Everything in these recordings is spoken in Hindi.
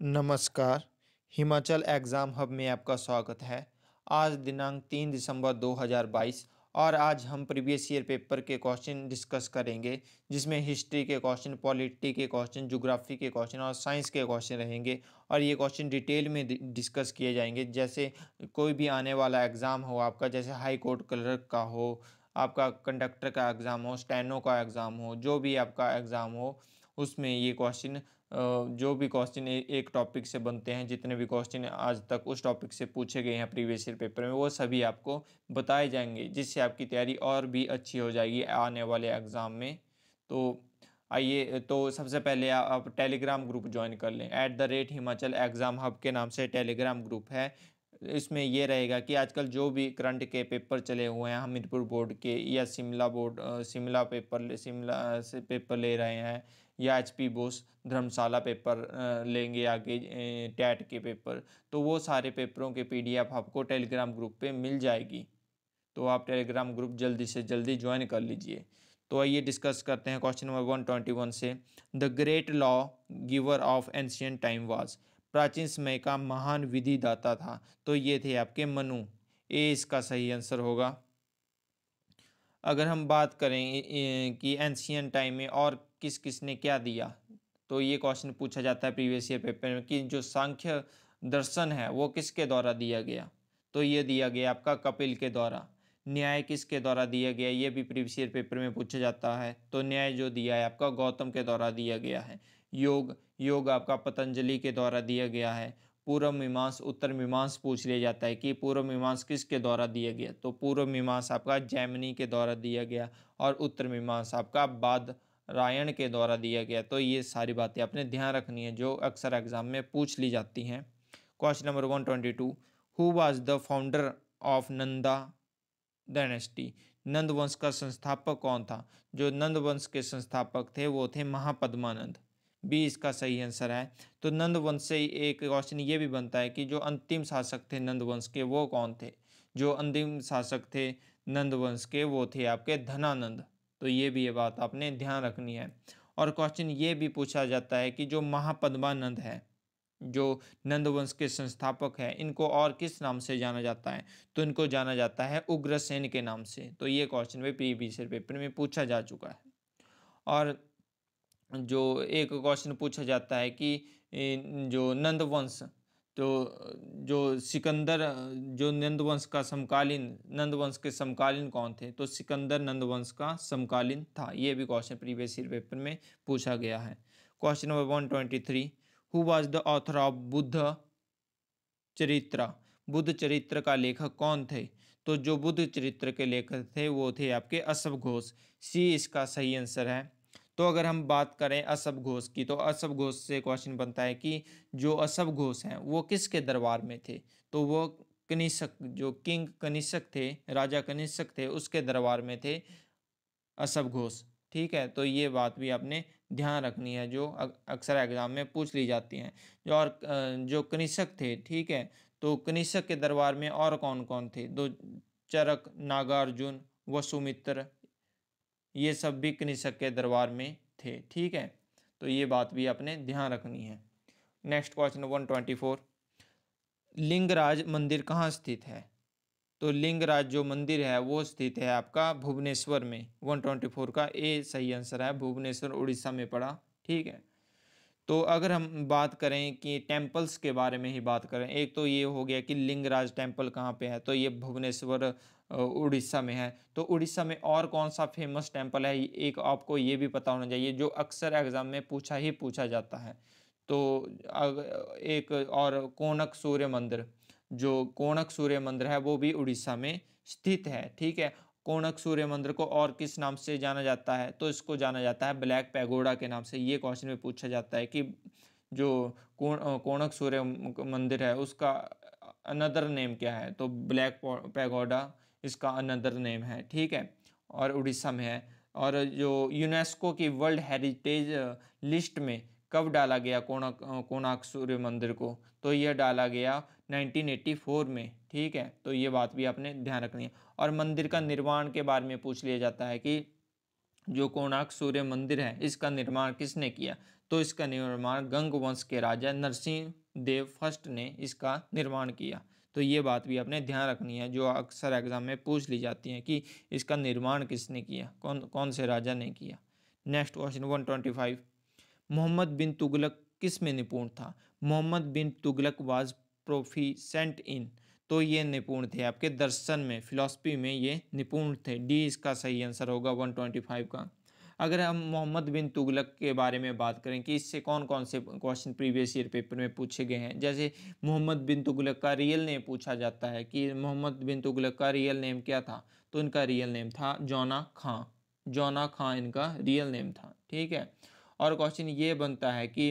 नमस्कार। हिमाचल एग्ज़ाम हब में आपका स्वागत है। आज दिनांक 3 दिसंबर 2022 और आज हम प्रीवियस ईयर पेपर के क्वेश्चन डिस्कस करेंगे, जिसमें हिस्ट्री के क्वेश्चन, पॉलिटी के क्वेश्चन, ज्योग्राफी के क्वेश्चन और साइंस के क्वेश्चन रहेंगे। और ये क्वेश्चन डिटेल में डिस्कस किए जाएंगे। जैसे कोई भी आने वाला एग्ज़ाम हो आपका, जैसे हाई कोर्ट क्लर्क का हो, आपका कंडक्टर का एग्ज़ाम हो, स्टेनो का एग्ज़ाम हो, जो भी आपका एग्ज़ाम हो, उसमें ये क्वेश्चन जो भी क्वेश्चन एक टॉपिक से बनते हैं, जितने भी क्वेश्चन आज तक उस टॉपिक से पूछे गए हैं प्रीवियस ईयर पेपर में, वो सभी आपको बताए जाएंगे, जिससे आपकी तैयारी और भी अच्छी हो जाएगी आने वाले एग्ज़ाम में। तो आइए, तो सबसे पहले आप टेलीग्राम ग्रुप ज्वाइन कर लें। @हिमाचल एग्ज़ाम हब के नाम से टेलीग्राम ग्रुप है। इसमें ये रहेगा कि आजकल जो भी करंट के पेपर चले हुए हैं, हमीरपुर बोर्ड के या शिमला से पेपर ले रहे हैं, या HP बोस धर्मशाला पेपर लेंगे आगे, टैट के पेपर, तो वो सारे पेपरों के PDF आपको टेलीग्राम ग्रुप पे मिल जाएगी। तो आप टेलीग्राम ग्रुप जल्दी से जल्दी ज्वाइन कर लीजिए। तो आइए डिस्कस करते हैं क्वेश्चन नंबर 121 से। The great law giver of ancient time was, प्राचीन समय का महान विधिदाता था। तो ये थे आपके मनु। ए इसका सही आंसर होगा। अगर हम बात करें कि एंशियंट टाइम में और किस किस ने क्या दिया, तो ये क्वेश्चन पूछा जाता है प्रीवियस ईयर पेपर में कि जो सांख्य दर्शन है वो किसके द्वारा दिया गया। तो ये दिया गया आपका कपिल के द्वारा। न्याय किसके द्वारा दिया गया, ये भी प्रीवियस ईयर पेपर में पूछा जाता है। तो न्याय जो दिया है आपका गौतम के द्वारा दिया गया है। योग योग आपका पतंजलि के द्वारा दिया गया है। पूर्व मीमांस उत्तर मीमांस पूछ लिया जाता है कि पूर्व मीमांस किसके द्वारा दिया गया, तो पूर्व मीमांस आपका जैमिनी के द्वारा दिया गया और उत्तर मीमांस आपका बादरायण के द्वारा दिया गया। तो ये सारी बातें आपने ध्यान रखनी है, जो अक्सर एग्जाम में पूछ ली जाती हैं। Question number 122, who was the founder of Nanda dynasty, Nand वंश का संस्थापक कौन था। जो नंद वंश के संस्थापक थे वो थे महापद्मानंद। बी इसका सही आंसर है। तो नंद वंश से एक क्वेश्चन ये भी बनता है कि जो अंतिम शासक थे नंद वंश के वो कौन थे। जो अंतिम शासक थे नंद वंश के वो थे आपके धनानंद। तो ये भी ये बात आपने ध्यान रखनी है। और क्वेश्चन ये भी पूछा जाता है कि जो महापद्मानंद है, जो नंदवंश के संस्थापक हैं, इनको और किस नाम से जाना जाता है। तो इनको जाना जाता है उग्रसेन के नाम से। तो ये क्वेश्चन भी प्रीवियस ईयर पेपर में पूछा जा चुका है। और जो एक क्वेश्चन पूछा जाता है कि जो नंदवंश, तो जो सिकंदर, जो नंदवंश का समकालीन, नंदवंश के समकालीन कौन थे, तो सिकंदर नंदवंश का समकालीन था। ये भी क्वेश्चन प्रीवियस ईयर पेपर में पूछा गया है। Question number 123, who was the author of Buddha चरित्र, बुद्ध चरित्र का लेखक कौन थे। तो जो बुद्ध चरित्र के लेखक थे वो थे आपके असफ घोष। सी इसका सही आंसर है। तो अगर हम बात करें असफ घोष की, तो असफ घोष से क्वेश्चन बनता है कि जो असफ घोष हैं वो किसके दरबार में थे। तो वो कनिष्क, जो किंग कनिष्क थे, राजा कनिष्क थे, उसके दरबार में थे असफ घोष। ठीक है, तो ये बात भी आपने ध्यान रखनी है, जो अक्सर एग्जाम में पूछ ली जाती हैं। जो कनिष्क थे, ठीक है, तो कनिष्क के दरबार में और कौन कौन थे। दो चरक, नागार्जुन, वसुमित्र, ये सब भी कनिष्क के दरबार में थे। ठीक है, तो ये बात भी आपने ध्यान रखनी है। नेक्स्ट क्वेश्चन 124, लिंगराज मंदिर कहाँ स्थित है। तो लिंगराज जो मंदिर है वो स्थित है आपका भुवनेश्वर में। 124 का ए सही आंसर है, भुवनेश्वर उड़ीसा में पड़ा। ठीक है, तो अगर हम बात करें कि टेम्पल्स के बारे में ही बात करें, एक तो ये हो गया कि लिंगराज टेम्पल कहाँ पे है, तो ये भुवनेश्वर उड़ीसा में है। तो उड़ीसा में और कौन सा फेमस टेम्पल है, एक आपको ये भी पता होना चाहिए, जो अक्सर एग्जाम में पूछा जाता है। तो एक और कोणक सूर्य मंदिर, जो कोणक सूर्य मंदिर है वो भी उड़ीसा में स्थित है। ठीक है, कोणक सूर्य मंदिर को और किस नाम से जाना जाता है, तो इसको जाना जाता है ब्लैक पैगोडा के नाम से। ये क्वेश्चन में पूछा जाता है कि जो कोणक सूर्य मंदिर है उसका अनदर नेम क्या है, तो ब्लैक पैगोडा इसका अनदर नेम है। ठीक है, और उड़ीसा में है। और जो यूनेस्को की वर्ल्ड हेरिटेज लिस्ट में कब डाला गया कोणार्क सूर्य मंदिर को, तो यह डाला गया 1984 में। ठीक है, तो ये बात भी आपने ध्यान रखनी है। और मंदिर का निर्माण के बारे में पूछ लिया जाता है कि जो कोणार्क सूर्य मंदिर है इसका निर्माण किसने किया, तो इसका निर्माण गंग वंश के राजा नरसिंह देव फर्स्ट ने इसका निर्माण किया। तो ये बात भी आपने ध्यान रखनी है, जो अक्सर एग्जाम में पूछ ली जाती है कि इसका निर्माण किसने किया, कौन कौन से राजा ने किया। नेक्स्ट क्वेश्चन 125, मोहम्मद बिन तुगलक किस में निपुण था? मोहम्मद बिन तुगलक वाज प्रोफिशेंट इन, तो ये निपुण थे आपके दर्शन में, फिलॉसफी में ये निपुण थे। डी इसका सही आंसर होगा 125 का। अगर हम मोहम्मद बिन तुगलक के बारे में बात करें कि इससे कौन कौन से क्वेश्चन प्रीवियस ईयर पेपर में पूछे गए हैं, जैसे मोहम्मद बिन तुगलक का रियल नेम पूछा जाता है कि मोहम्मद बिन तुगलक का रियल नेम क्या था, तो इनका रियल नेम था जौना खां। जौना खां इनका रियल नेम था, ठीक है। और क्वेश्चन ये बनता है कि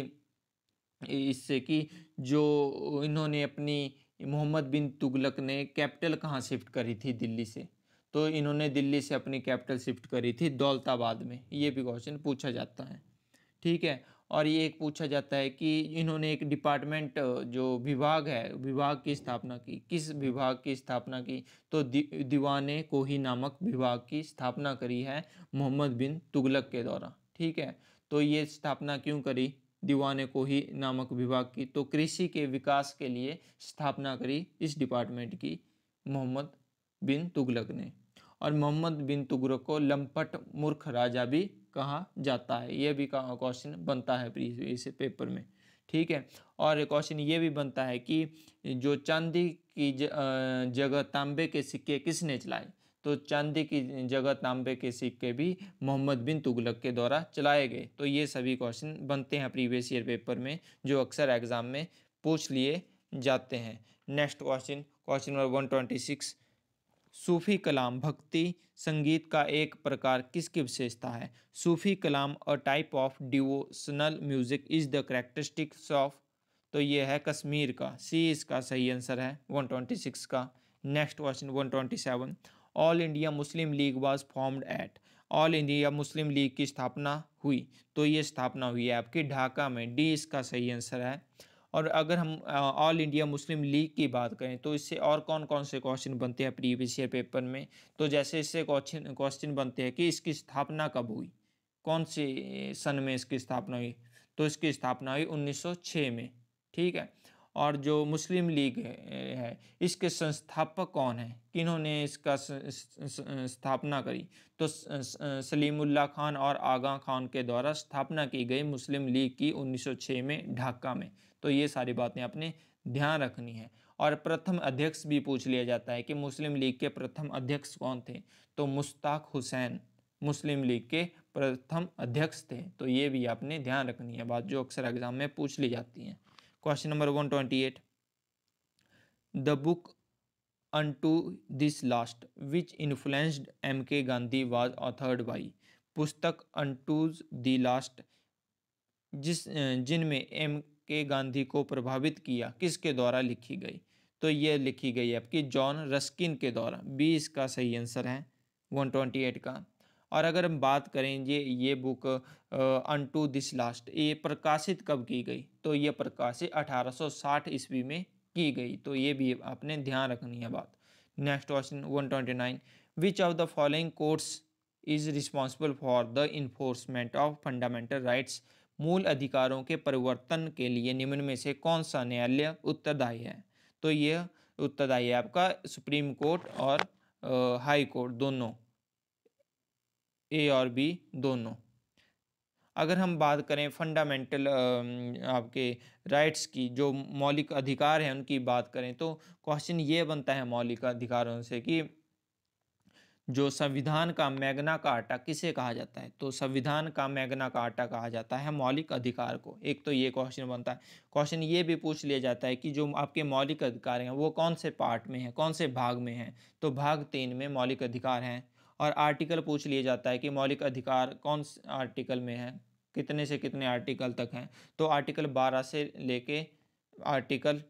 इससे कि जो इन्होंने अपनी, मोहम्मद बिन तुगलक ने कैपिटल कहाँ शिफ्ट करी थी दिल्ली से, तो इन्होंने दिल्ली से अपनी कैपिटल शिफ्ट करी थी दौलताबाद में। ये भी क्वेश्चन पूछा जाता है, ठीक है। और ये एक पूछा जाता है कि इन्होंने एक डिपार्टमेंट, जो विभाग है, विभाग की स्थापना की, किस विभाग की स्थापना की, तो दीवाने कोही नामक विभाग की स्थापना करी है मोहम्मद बिन तुगलक के द्वारा, ठीक है। तो ये स्थापना क्यों करी दीवाने कोही नामक विभाग की, तो कृषि के विकास के लिए स्थापना करी इस डिपार्टमेंट की मोहम्मद बिन तुगलक ने। और मोहम्मद बिन तुगलक को लंपट मूर्ख राजा भी कहा जाता है, ये भी क्वेश्चन बनता है प्रीवियस पेपर में, ठीक है। और क्वेश्चन ये भी बनता है कि जो चांदी की जगह तांबे के सिक्के किसने चलाए, तो चांदी की जगह तांबे के सिक्के भी मोहम्मद बिन तुगलक के द्वारा चलाए गए। तो ये सभी क्वेश्चन बनते हैं प्रीवियस ईयर पेपर में, जो अक्सर एग्जाम में पूछ लिए जाते हैं। नेक्स्ट क्वेश्चन, क्वेश्चन नंबर 126, सूफी कलाम भक्ति संगीत का एक प्रकार किसकी विशेषता है? Sufi kalam a type of devotional music is the characteristics of, तो ये है कश्मीर का, सी इसका सही आंसर है 126 का। Next question 127, all India Muslim league was formed at, all India Muslim league की स्थापना हुई, तो ये स्थापना हुई है आपकी ढाका में, डी इसका सही आंसर है। और अगर हम ऑल इंडिया मुस्लिम लीग की बात करें तो इससे और कौन कौन से क्वेश्चन बनते हैं प्रीवियस ईयर पेपर में, तो जैसे इससे क्वेश्चन क्वेश्चन बनते हैं कि इसकी स्थापना कब हुई, कौन से सन में इसकी स्थापना हुई, तो इसकी स्थापना हुई 1906 में, ठीक है। और जो मुस्लिम लीग है इसके संस्थापक कौन है, किन्होंने इसका स्थापना करी, तो सलीमुल्लाह खान और आगा खान के द्वारा स्थापना की गई मुस्लिम लीग की 1906 में ढाका में। तो ये सारी बातें आपने ध्यान रखनी है। और प्रथम अध्यक्ष भी पूछ लिया जाता है कि मुस्लिम लीग के प्रथम अध्यक्ष कौन थे, तो मुश्ताक हुसैन मुस्लिम लीग के प्रथम अध्यक्ष थे। तो ये भी आपने ध्यान रखनी है बात, जो अक्सर एग्जाम में पूछ ली जाती है। Question number 128, the book unto this last which influenced M K Gandhi was authored by, पुस्तक अनटूज द लास्ट जिनमें एम के गांधी को प्रभावित किया किसके द्वारा लिखी गई, तो ये लिखी गई आपकी जॉन रस्किन के द्वारा, बी इसका सही आंसर है 128 का। और अगर हम बात करें ये बुक अनटू दिस लास्ट, ये प्रकाशित कब की गई, तो ये प्रकाशित 1860 ईस्वी में की गई। तो ये भी आपने ध्यान रखनी है बात। Next question 129, which of the following courts is responsible for the enforcement of fundamental rights, मूल अधिकारों के परिवर्तन के लिए निम्न में से कौन सा न्यायालय उत्तरदायी है, तो यह उत्तरदायी है आपका सुप्रीम कोर्ट और हाई कोर्ट दोनों, ए और बी दोनों। अगर हम बात करें फंडामेंटल आपके राइट्स की, जो मौलिक अधिकार हैं उनकी बात करें, तो क्वेश्चन ये बनता है मौलिक अधिकारों से कि जो संविधान का मैग्ना कार्टा किसे कहा जाता है, तो संविधान का मैग्ना कार्टा कहा जाता है मौलिक अधिकार को। एक तो ये क्वेश्चन बनता है। क्वेश्चन ये भी पूछ लिया जाता है कि जो आपके मौलिक अधिकार हैं वो कौन से पार्ट में हैं, कौन से भाग में हैं, तो भाग 3 में मौलिक अधिकार हैं। और आर्टिकल पूछ लिया जाता है कि मौलिक अधिकार कौन से आर्टिकल में है, कितने से कितने आर्टिकल तक हैं, तो आर्टिकल 12 से लेके आर्टिकल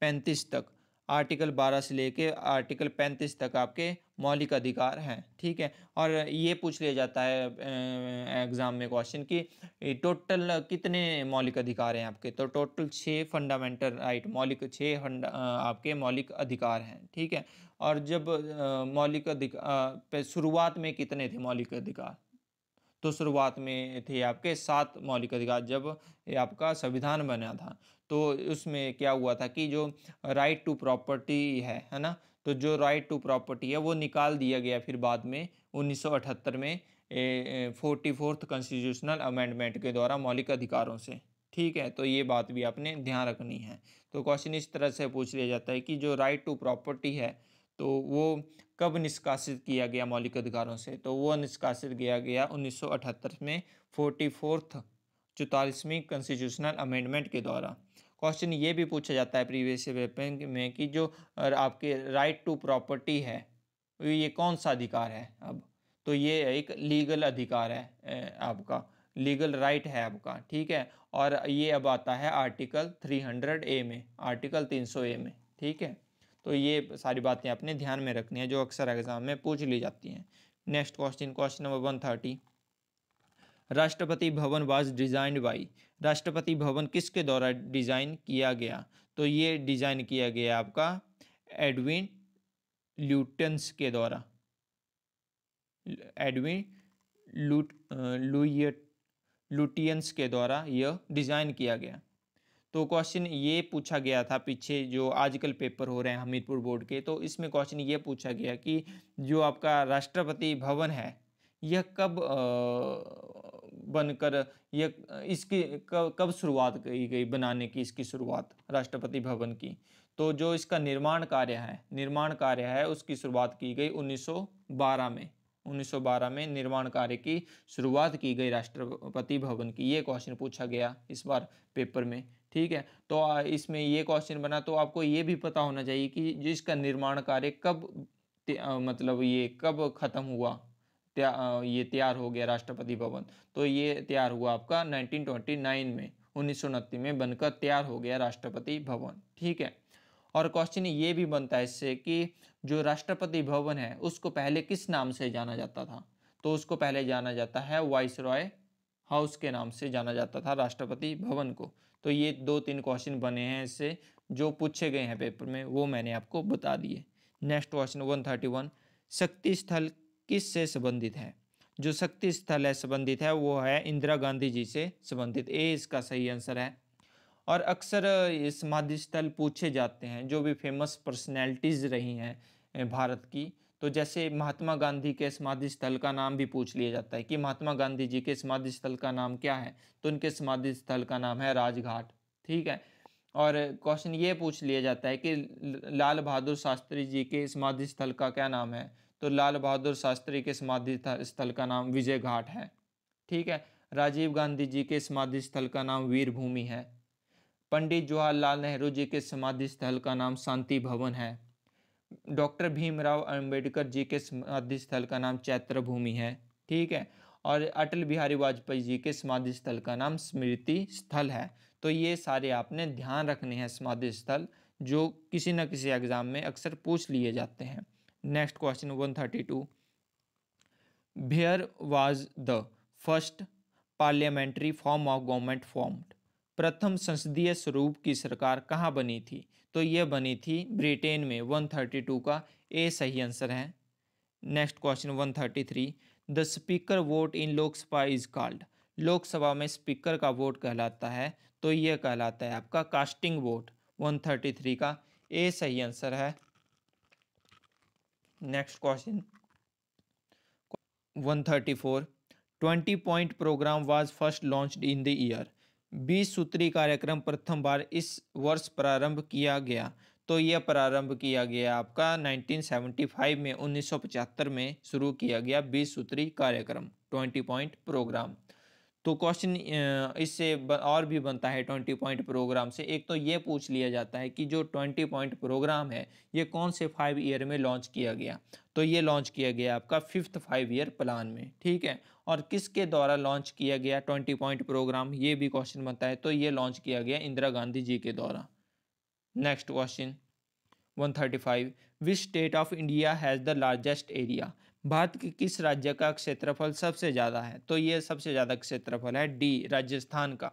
35 तक, आर्टिकल 12 से लेके आर्टिकल 35 तक आपके मौलिक अधिकार हैं, ठीक है। और ये पूछ लिया जाता है एग्ज़ाम में क्वेश्चन कि टोटल कितने मौलिक अधिकार हैं आपके, तो टोटल 6 फंडामेंटल राइट, मौलिक 6 आपके मौलिक अधिकार हैं, ठीक है। और जब मौलिक अधिकार शुरुआत में कितने थे मौलिक अधिकार, तो शुरुआत में थे आपके 7 मौलिक अधिकार जब ये आपका संविधान बना था। तो उसमें क्या हुआ था कि जो राइट टू प्रॉपर्टी है ना? तो जो राइट टू प्रॉपर्टी है वो निकाल दिया गया फिर बाद में 1978 में 44th कॉन्स्टिट्यूशनल अमेंडमेंट के द्वारा मौलिक अधिकारों से। ठीक है, तो ये बात भी आपने ध्यान रखनी है। तो क्वेश्चन इस तरह से पूछ लिया जाता है कि जो राइट टू प्रॉपर्टी है तो वो कब निष्कासित किया गया मौलिक अधिकारों से? तो वो निष्कासित किया गया 1978 में 44th 44वीं कॉन्स्टिट्यूशनल अमेंडमेंट के द्वारा। क्वेश्चन ये भी पूछा जाता है प्रीवियस पेपर में कि जो आपके राइट टू प्रॉपर्टी है ये कौन सा अधिकार है अब? तो ये एक लीगल अधिकार है, आपका लीगल राइट है आपका। ठीक है, और ये अब आता है आर्टिकल 300A में, आर्टिकल 300A में। ठीक है, तो ये सारी बातें आपने ध्यान में रखनी है जो अक्सर एग्जाम में पूछ ली जाती हैं। Next question, question number 130। Rashtrapati Bhavan was designed by, Rashtrapati Bhavan किसके द्वारा डिजाइन किया गया? तो ये डिजाइन किया गया आपका एडविन ल्यूटेंस के द्वारा, एडविन लुटियंस के द्वारा यह डिजाइन किया गया। तो क्वेश्चन ये पूछा गया था पीछे जो आजकल पेपर हो रहे हैं हमीरपुर बोर्ड के, तो इसमें क्वेश्चन ये पूछा गया कि जो आपका राष्ट्रपति भवन है यह कब बनकर यह इसकी कब शुरुआत की गई बनाने की, इसकी शुरुआत राष्ट्रपति भवन की? तो जो इसका निर्माण कार्य है उसकी शुरुआत की गई 1912 में। 1912 में निर्माण कार्य की शुरुआत की गई राष्ट्रपति भवन की। ये क्वेश्चन पूछा गया इस बार पेपर में। ठीक है, तो इसमें ये क्वेश्चन बना तो आपको ये भी पता होना चाहिए कि जिसका निर्माण कार्य कब मतलब ये कब खत्म हुआ, ये तैयार हो गया राष्ट्रपति भवन। तो ये तैयार हुआ आपका 1929 में, 1929 में बनकर तैयार हो गया राष्ट्रपति भवन। ठीक है, और क्वेश्चन ये भी बनता है इससे कि जो राष्ट्रपति भवन है उसको पहले किस नाम से जाना जाता था? तो उसको पहले जाना जाता है वाइसरॉय हाउस के नाम से जाना जाता था राष्ट्रपति भवन को। तो ये 2-3 क्वेश्चन बने हैं इससे जो पूछे गए हैं पेपर में, वो मैंने आपको बता दिए। नेक्स्ट क्वेश्चन 131, शक्ति स्थल किस से संबंधित है? जो शक्ति स्थल है संबंधित है वो है इंदिरा गांधी जी से संबंधित। ए इसका सही आंसर है। और अक्सर ये समाधि स्थल पूछे जाते हैं जो भी फेमस पर्सनैलिटीज़ रही हैं भारत की। तो जैसे महात्मा गांधी के समाधि स्थल का नाम भी पूछ लिया जाता है कि महात्मा गांधी जी के समाधि स्थल का नाम क्या है? तो उनके समाधि स्थल का नाम है राजघाट। ठीक है, और क्वेश्चन ये पूछ लिया जाता है कि लाल बहादुर शास्त्री जी के समाधि स्थल का क्या नाम है? तो लाल बहादुर शास्त्री के समाधि स्थल का नाम विजय घाट है। ठीक है, राजीव गांधी जी के समाधि स्थल का नाम वीर भूमि है। पंडित जवाहरलाल नेहरू जी के समाधि स्थल का नाम शांति भवन है। डॉक्टर भीमराव अंबेडकर जी के समाधि स्थल का नाम चैत्र भूमि है। ठीक है, और अटल बिहारी वाजपेयी जी के समाधि स्थल का नाम स्मृति स्थल है। तो ये सारे आपने ध्यान रखने हैं समाधि स्थल जो किसी न किसी एग्जाम में अक्सर पूछ लिए जाते हैं। Next question 132, where was the first parliamentary form of government formed? प्रथम संसदीय स्वरूप की सरकार कहाँ बनी थी? तो यह बनी थी ब्रिटेन में। 132 का ए सही आंसर है। Next question 133, the speaker vote in Lok Sabha is called? Lok Sabha में स्पीकर का वोट कहलाता है तो यह कहलाता है आपका कास्टिंग वोट। 133 का ए सही आंसर है। Next question 134, 20 point program was first launched in the year? 20 सूत्री कार्यक्रम प्रथम बार इस वर्ष प्रारंभ किया गया। तो यह प्रारंभ किया गया आपका 1975 में, 1975 में शुरू किया गया 20 सूत्री कार्यक्रम 20 पॉइंट प्रोग्राम। तो क्वेश्चन इससे और भी बनता है 20 पॉइंट प्रोग्राम से। एक तो ये पूछ लिया जाता है कि जो 20 पॉइंट प्रोग्राम है ये कौन से 5 ईयर में लॉन्च किया गया? तो ये लॉन्च किया गया आपका 5th 5 ईयर प्लान में। ठीक है, और किसके द्वारा लॉन्च किया गया 20 पॉइंट प्रोग्राम, ये भी क्वेश्चन बनता है। तो ये लॉन्च किया गया इंदिरा गांधी जी के द्वारा। Next question 135, which state of India has the largest area? Bharat के किस राज्य का क्षेत्रफल सबसे ज़्यादा है? तो ये सबसे ज़्यादा क्षेत्रफल है डी, राजस्थान का।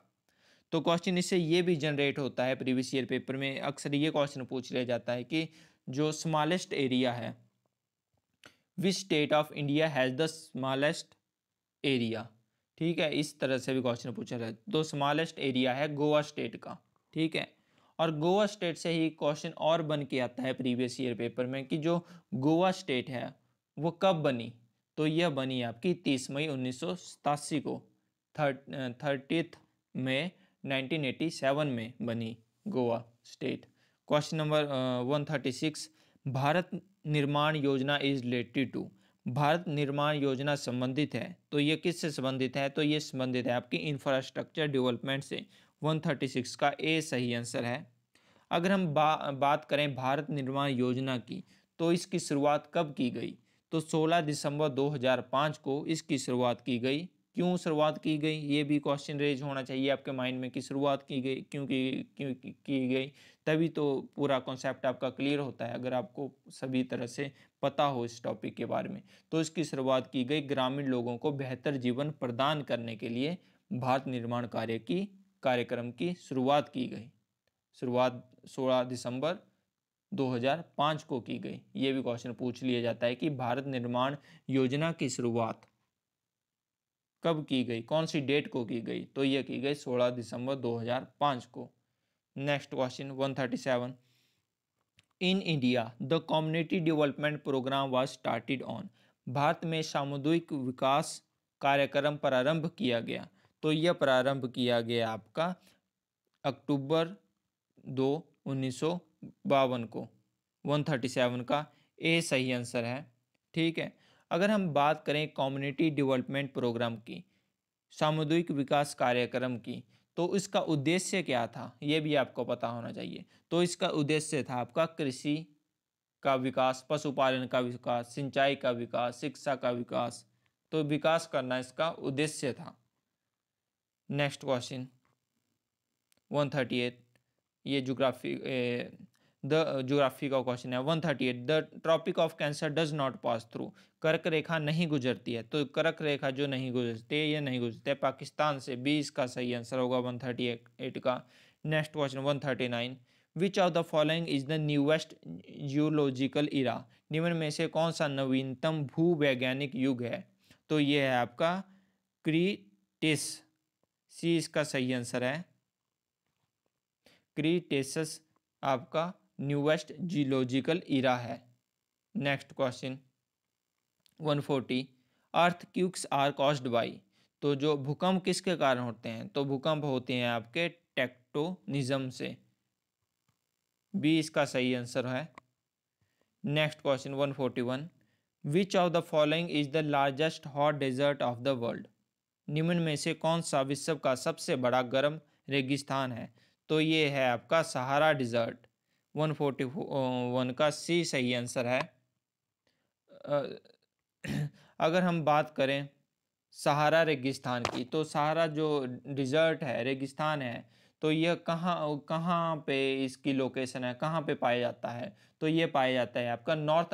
तो क्वेश्चन इससे ये भी जनरेट होता है प्रीवियस ईयर पेपर में, अक्सर ये क्वेश्चन पूछ लिया जाता है कि जो स्मॉलेस्ट एरिया है, which state of India has the smallest area? ठीक है, इस तरह से भी क्वेश्चन पूछा जाए। तो स्मॉलेस्ट एरिया है गोवा स्टेट का, ठीक है। और गोवा स्टेट से ही क्वेश्चन और बन के आता है प्रीवियस ईयर पेपर में कि जो गोवा स्टेट है वो कब बनी। तो यह बनी आपकी 30 मई 1987 को, 30 मई 1987 में बनी Goa state. Question number 136, Bharat निर्माण योजना इज रिलेटेड टू। भारत निर्माण योजना संबंधित है, तो ये किससे संबंधित है? तो ये संबंधित है आपकी इंफ्रास्ट्रक्चर डेवलपमेंट से। 136 का ए सही आंसर है। अगर हम बात करें भारत निर्माण योजना की, तो इसकी शुरुआत कब की गई? तो 16 दिसंबर 2005 को इसकी शुरुआत की गई। क्यों शुरुआत की गई, ये भी क्वेश्चन रेज होना चाहिए आपके माइंड में कि शुरुआत की गई क्यों की गई। तभी तो पूरा कॉन्सेप्ट आपका क्लियर होता है, अगर आपको सभी तरह से पता हो इस टॉपिक के बारे में। तो इसकी शुरुआत की गई ग्रामीण लोगों को बेहतर जीवन प्रदान करने के लिए भारत निर्माण कार्यक्रम की शुरुआत की गई। शुरुआत 16 दिसंबर 2005 को की गई। ये भी क्वेश्चन पूछ लिया जाता है कि भारत निर्माण योजना की शुरुआत कब की गई, कौन सी डेट को की गई? तो यह की गई 16 दिसंबर 2005 को। Next question 137, in India the community development program was started on. Bharat में सामुदायिक विकास कार्यक्रम प्रारंभ किया गया। तो यह प्रारंभ किया गया आपका अक्टूबर 2 1952 को। 137 का ए सही आंसर है, ठीक है। अगर हम बात करें कम्युनिटी डेवलपमेंट प्रोग्राम की, सामुदायिक विकास कार्यक्रम की, तो इसका उद्देश्य क्या था, ये भी आपको पता होना चाहिए। तो इसका उद्देश्य था आपका कृषि का विकास, पशुपालन का विकास, सिंचाई का विकास, शिक्षा का विकास। तो विकास करना इसका उद्देश्य था। नेक्स्ट क्वेश्चन 138, ये ज्योग्राफी का क्वेश्चन है। 138, the tropic of cancer does not pass through. कर्क रेखा नहीं गुजरती है। तो कर्क रेखा जो नहीं गुजरती है, ये नहीं गुजरती है पाकिस्तान से। 20 का सही आंसर होगा 138 का। Next question 139, which of the following is the newest geological era. निम्न में से कौन सा नवीनतम भूवैज्ञानिक युग है? तो ये है आपका क्रीटेस। सी इसका सही आंसर है। क्रीटेसस आपका न्यूवेस्ट जियोलॉजिकल इरा है। Next question 140, earthquakes are caused by. तो जो भूकंप किसके कारण होते हैं? तो भूकंप होते हैं आपके टेक्टोनिज्म से। बी इसका सही आंसर है। Next question 141, which of the following is the largest hot desert of the world. निम्न में से कौन सा विश्व का सबसे बड़ा गर्म रेगिस्तान है? तो ये है आपका सहारा डिजर्ट। 141 का सी सही आंसर है। अगर हम बात करें सहारा रेगिस्तान की, तो सहारा जो डिजर्ट है, रेगिस्तान है, तो यह कहाँ कहाँ पे इसकी लोकेशन है, कहाँ पे पाया जाता है? तो ये पाया जाता है आपका नॉर्थ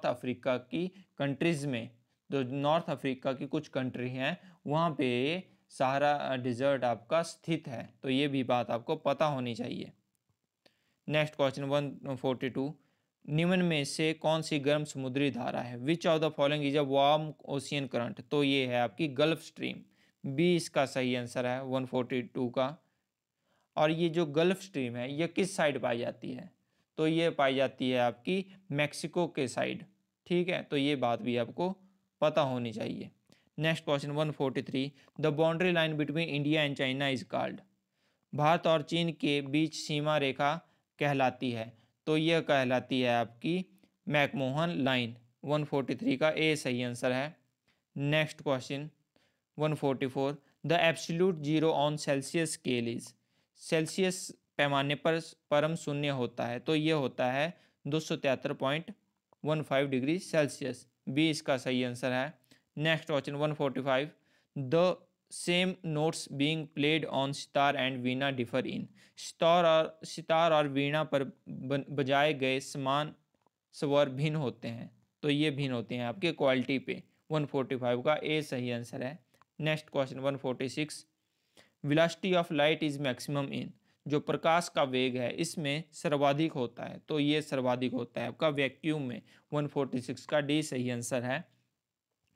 अफ्रीका की कंट्रीज़ में। जो नॉर्थ अफ्रीका की कुछ कंट्री हैं वहाँ पे सहारा डिजर्ट आपका स्थित है। तो ये भी बात आपको पता होनी चाहिए। नेक्स्ट क्वेश्चन 142, निम्न में से कौन सी गर्म समुद्री धारा है? विच of the following is a warm ocean current. तो ये है आपकी गल्फ स्ट्रीम। बी इसका सही आंसर है 142 का। और ये जो गल्फ स्ट्रीम है ये किस साइड पाई जाती है? तो ये पाई जाती है आपकी मैक्सिको के साइड, ठीक है। तो ये बात भी आपको पता होनी चाहिए। Next question 143, the boundary line between India and China is called. Bharat और चीन के बीच सीमा रेखा कहलाती है। तो यह कहलाती है आपकी मैकमोहन लाइन। 143 का ए सही आंसर है। Next question 144, the absolute zero on Celsius scale is. Celsius पैमाने पर परम शून्य होता है। तो यह होता है 273.15 डिग्री सेल्सियस। बी इसका सही आंसर है। Next question 145, the same notes being played on sitar and Veena differ in. Sitar और वीणा पर बजाए गए समान स्वर भिन्न होते हैं। तो ये भिन्न होते हैं आपके क्वालिटी पे। 145 का ए सही आंसर है। Next question 146, velocity of light is maximum in. जो प्रकाश का वेग है इसमें सर्वाधिक होता है। तो ये सर्वाधिक होता है आपका वैक्यूम में। 146 का डी सही आंसर है।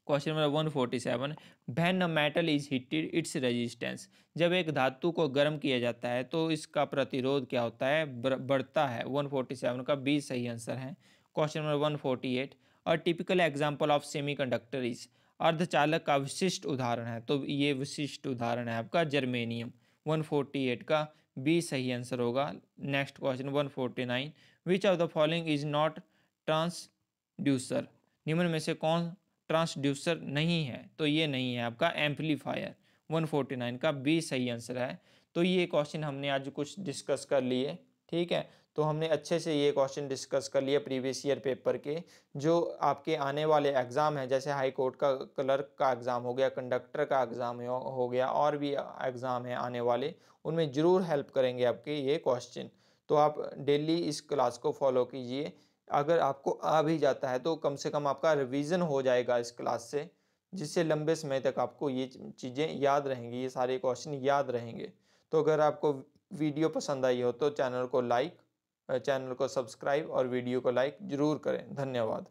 Question number 147, when a metal is heated its resistance. जब एक धातु को गर्म किया जाता है तो इसका प्रतिरोध क्या होता है, बढ़ता है। 147 का बी सही आंसर है। Question number 148, a typical example of semiconductor is. अर्धचालक का विशिष्ट उदाहरण है, तो ये विशिष्ट उदाहरण है आपका जर्मेनियम। 148 का बी सही आंसर होगा। Next question 149, which of the following is not transducer. निम्न में से कौन ट्रांसड्यूसर नहीं है, तो ये नहीं है आपका एम्पलीफायर। 149 का बी सही आंसर है। तो ये क्वेश्चन हमने आज कुछ डिस्कस कर लिए, ठीक है। तो हमने अच्छे से ये क्वेश्चन डिस्कस कर लिए प्रीवियस ईयर पेपर के, जो आपके आने वाले एग्ज़ाम हैं, जैसे हाई कोर्ट का क्लर्क का एग्ज़ाम हो गया, कंडक्टर का एग्ज़ाम हो गया, और भी एग्ज़ाम है आने वाले, उनमें ज़रूर हेल्प करेंगे आपके ये क्वेश्चन। तो आप डेली इस क्लास को फॉलो कीजिए। अगर आपको आ भी जाता है तो कम से कम आपका रिवीजन हो जाएगा इस क्लास से, जिससे लंबे समय तक आपको ये चीज़ें याद रहेंगी, ये सारे क्वेश्चन याद रहेंगे। तो अगर आपको वीडियो पसंद आई हो तो चैनल को सब्सक्राइब और वीडियो को लाइक ज़रूर करें। धन्यवाद।